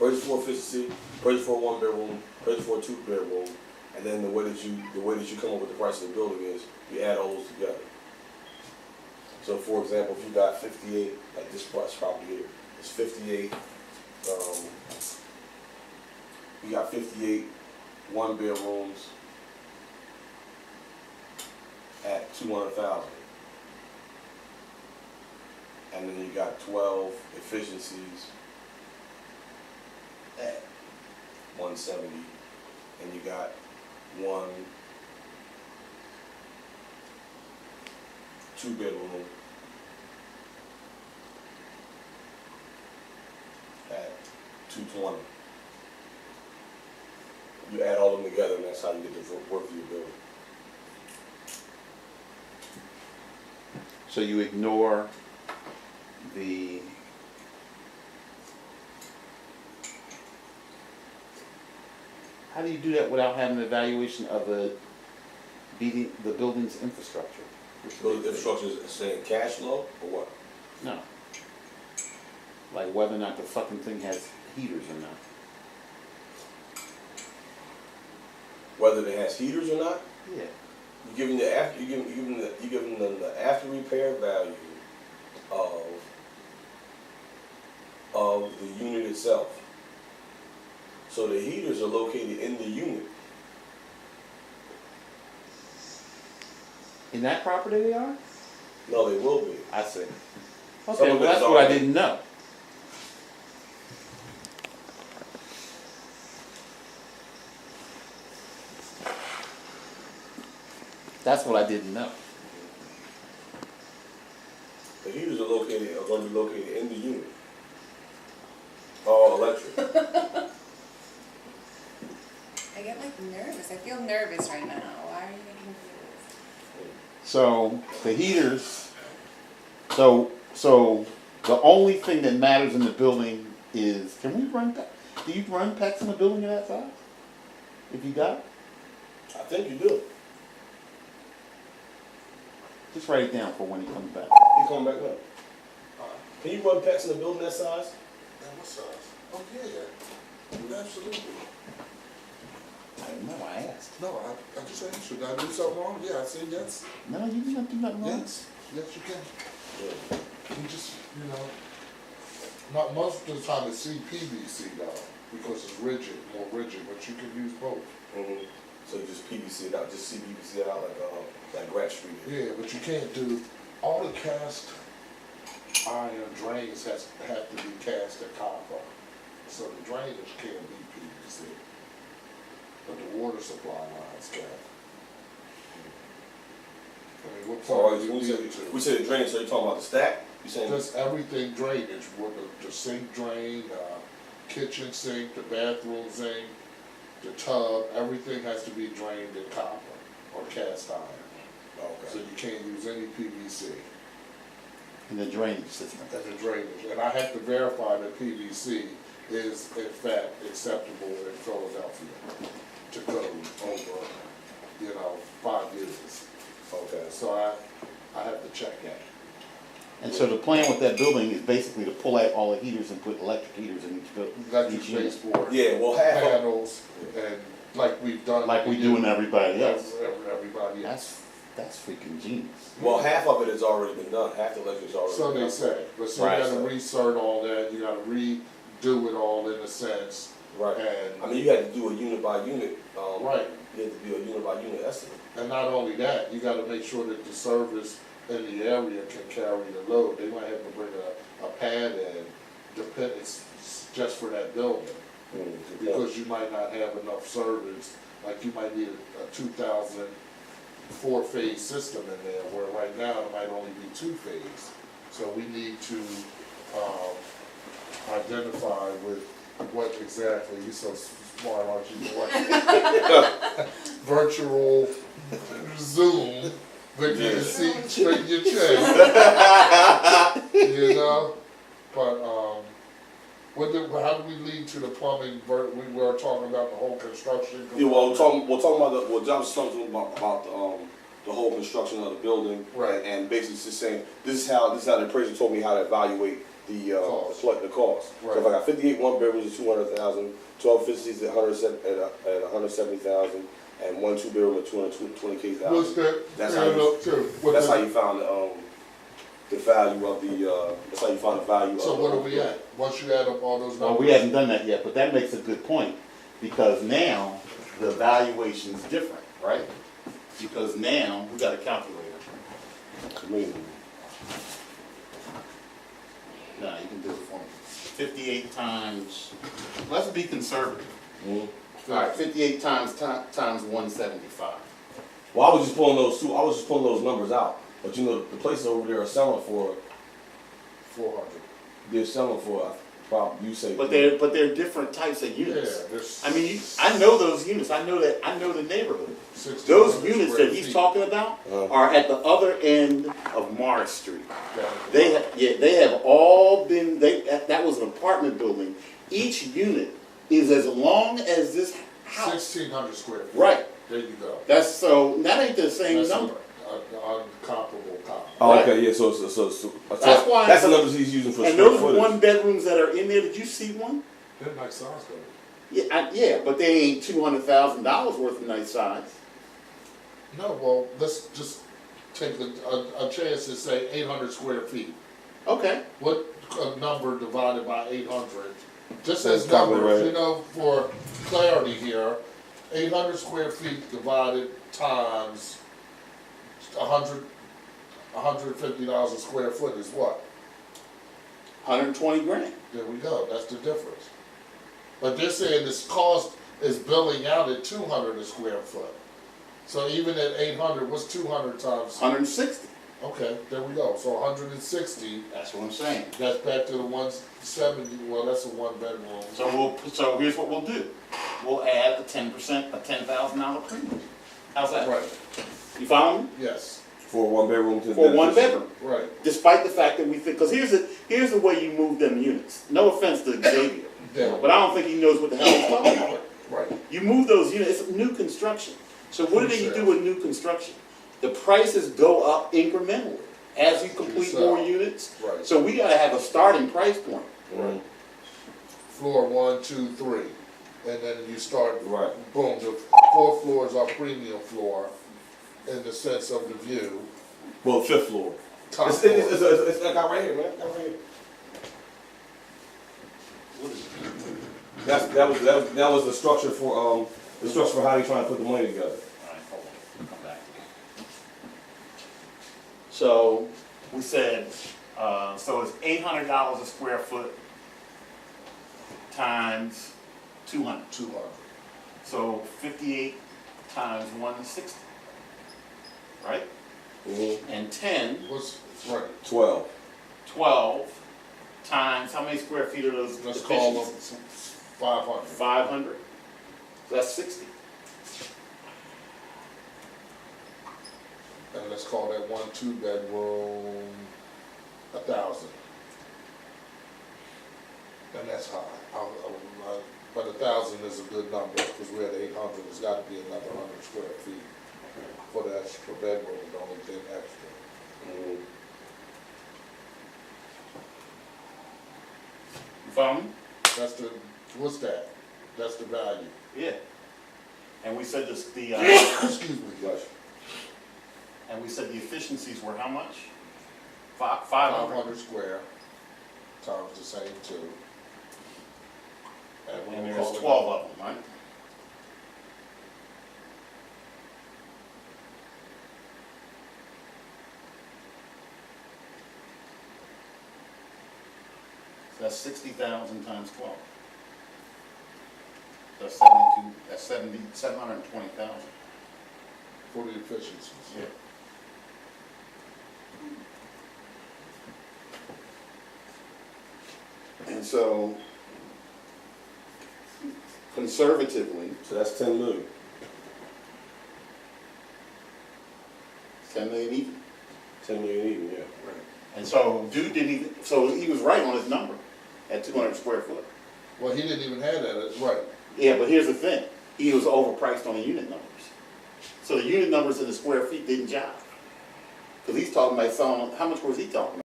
purchase for efficiency, purchase for a 1-bedroom, purchase for a 2-bedroom, and then the way that you come up with the price of the building is you add all those together. So for example, if you got 58, like this price property here, it's 58. You got 58 1-bedrooms at 200,000, and then you got 12 efficiencies at 170, and you got one 2-bedroom at 220. You add all of them together, and that's how you get the work for your building. So you ignore the how do you do that without having an evaluation of the building's infrastructure? So the infrastructure is saying cash flow or what? No. Like whether or not the fucking thing has heaters or not. Whether it has heaters or not? Yeah. You give them the after repair value of the unit itself. So the heaters are located in the unit. In that property they are? No, they will be. I see. Some Okay, of well it is that's what I already- didn't know. That's what I didn't know. The heaters are going to be located in the unit. All electric. I get like nervous. I feel nervous right now. Why are you making me feel this? So the heaters, so the only thing that matters in the building is, can we run, do you run packs in the building of that size? If you got it? I think you do. Just write it down for when he comes back. You come back up. Can you run packs in the building that size? What size? Oh, yeah. Absolutely. I don't know, I asked. No, I just answered. Did I do something wrong? Yeah, I said yes. No, you did not do nothing wrong. Yes. Yes, you can. Yeah. You just, not most of the time it's CPVC though, because it's rigid, more rigid, but you can use both. Mm-hmm. So you just PVC it out, just CPVC it out like Grant Street is. Yeah, but you can't do, all the cast iron drains have to be cast at copper. So the drainage can't be PVC. But the water supply lines can. I mean, what So part do we you said need to? the drainage, so you're talking about the stack? You saying? Just everything drainage, with the sink drain, kitchen sink, the bathroom sink, the tub, everything has to be drained in copper or cast iron. So Okay. you can't use any PVC In the drainage system. as a drainage. And I have to verify that PVC is in fact acceptable in Philadelphia to go over, 5 years. Okay. So I have to check that. And so the plan with that building is basically to pull out all the heaters and put electric heaters in each building. Electric each unit. baseboard, Yeah, well half of panels, and like we've done. Like we do in everybody else. Everybody else. That's freaking genius. Well, half of it has already been done. Half the electric's already So been they done. say, but so Right. you gotta reinsert all that, you gotta redo it all in a sense, Right. and, I mean, you had to do a unit by unit. right. You had to do a unit by unit estimate. And not only that, you gotta make sure that the service in the area can carry the load. They might have to bring a pad in, it's just for that building. Because you might not have enough service, like you might need a 2000 4-phase system in there, where right now it might only be 2-phase. So we need to, identify with what exactly, you're so smart, aren't you? What virtual Zoom, but you can see straight in your chest. But, how do we lead to the plumbing, we were talking about the whole construction? Yeah, well, we're talking about John was talking about the whole construction of the building. Right. And basically just saying, this is how the appraiser told me how to evaluate Cost. the cost. So if I Right. got 58 one bedrooms at 200,000, 12 50s at 170,000, and one two bedroom at 220,000. What's that? That's add how you- up to? What That's the- how you found the value of the. That's how you found the value. So of what the, are we at? Once you add up all those Well, numbers? we haven't done that yet, but that makes a good point, because now the valuation's different, right? Because now we got a calculator. I mean, Nah, you can do it for me. 58 times, let's be conservative. mhm. All right, 58 times 175. Well, I was just pulling those two. I was just pulling those numbers out. But you know, the places over there are selling for. 400. They're selling for. Probably you say. But they're different types of Yeah, units. there's. I mean, I know those units. I know the neighborhood. 1,600 Those units square that he's feet. talking about Uh-huh. are at the other end of Morris Street. Yeah. They have all been. That was an apartment building. Each unit is as long as this house. 1,600 square feet. Right. There you go. That ain't the same That's number. An uncomparable copy. Oh, Right. okay, yeah. So That's why- that's the numbers he's using for And square those footage. one bedrooms that are in there, did you see one? They're nice size though. Yeah, but they ain't $200,000 worth of nice size. No, well, let's just take a chance and say 800 square feet. Okay. What number divided by 800? Just That's as probably numbers, right. you know, for clarity here, 800 square feet divided times 150,000 square foot is what? 120 grand. There we go, that's the difference. But they're saying this cost is billing out at 200 a square foot. So even at 800, what's 200 times? 160. Okay, there we go, so 160, That's what I'm saying. that's back to the 170, well, that's a one bedroom. So here's what we'll do. We'll add a 10%, a $10,000 premium. How's that? Right, You follow me? yes, For one bedroom to For one bedroom. right. Despite the fact that we think, because here's the way you move them units. No offense to Xavier, Yeah. but I don't think he knows what the hell he's talking about. Right, You move those units, it's new construction. So what do you do with new construction? The prices go up incrementally as you complete more units. right, So we gotta have a starting price point. Right. floor 1, 2, 3, and then you start, Right. boom, the 4 floors are premium floor in the sense of the view. Well, fifth floor. Top It's floor. I got right here, man. I got right here. That was the structure for how you trying to put the money together. Alright, hold on, come back. So, we said, so it's $800 a square foot times 200. 200. So 58 times 160, right? Mm-hmm. And 10, What's, right, 12. 12 times, how many square feet are those? let's call them efficiencies? 500. 500. So that's 60. And let's call that 1 2 bedroom 1,000. And that's high. But 1,000 is a good number because we're at 800. It's got to be another 100 square feet for the extra bedroom. It's only 10 extra. Mm-hmm. You follow me? That's the, what's that? That's the value. Yeah. And we said this, Excuse me. Gotcha. and we said the efficiencies were how much? 500. 500 square times the same 2. And we'll there's call it- 12 of them, right? So that's 60,000 times 12. That's 72, that's 720,000. For the efficiencies. Yeah. And so, conservatively, So that's 10 million. 10 million even. 10 million even, yeah. And so, dude didn't even, so he was right on his number at 200 square foot. Well, he didn't even have that, right. Yeah, but here's the thing, he was overpriced on the unit numbers. So the unit numbers in the square feet didn't jive. Because he's talking about selling, how much was he talking about?